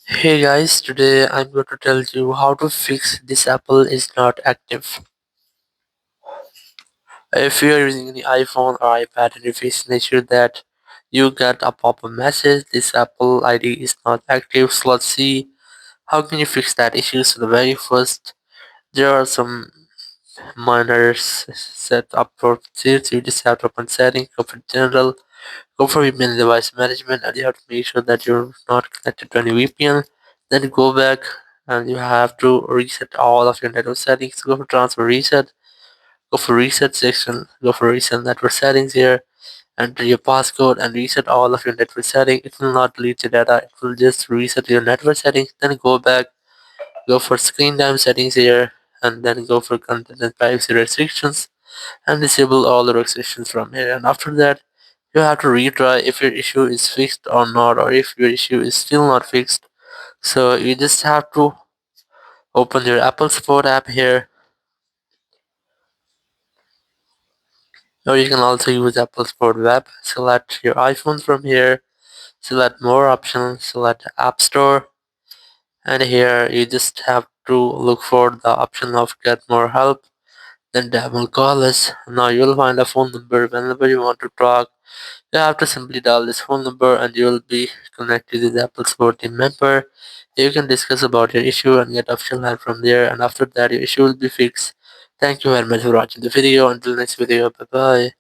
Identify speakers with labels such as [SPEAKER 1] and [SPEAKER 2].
[SPEAKER 1] Hey guys, today I'm going to tell you how to fix this Apple is not active. If you are using the iPhone or iPad and you face an issue that you get a pop-up message, this Apple ID is not active, so let's see how can you fix that issue. So the very first, there are some minor set up properties. You just have to open settings, go for general, go for VPN device management, and you have to make sure that you're not connected to any VPN. Then go back and you have to reset all of your network settings. Go for transfer reset, go for reset section, go for reset network settings here, enter your passcode and reset all of your network settings. It will not delete your data, it will just reset your network settings. Then go back, go for screen time settings here, and then go for content and privacy restrictions and disable all the restrictions from here. And after that, you have to retry if your issue is fixed or not, or if your issue is still not fixed. So you just have to open your Apple Support app here, or you can also use Apple Support web. Select your iPhone from here, select more options, select App Store, and here you just have to look for the option of get more help. Then that will call us. Now you'll find a phone number whenever you want to talk. You have to simply dial this phone number and you will be connected with the Apple Support team member. You can discuss about your issue and get official help from there, and after that your issue will be fixed. Thank you very much for watching the video. Until next video, bye bye.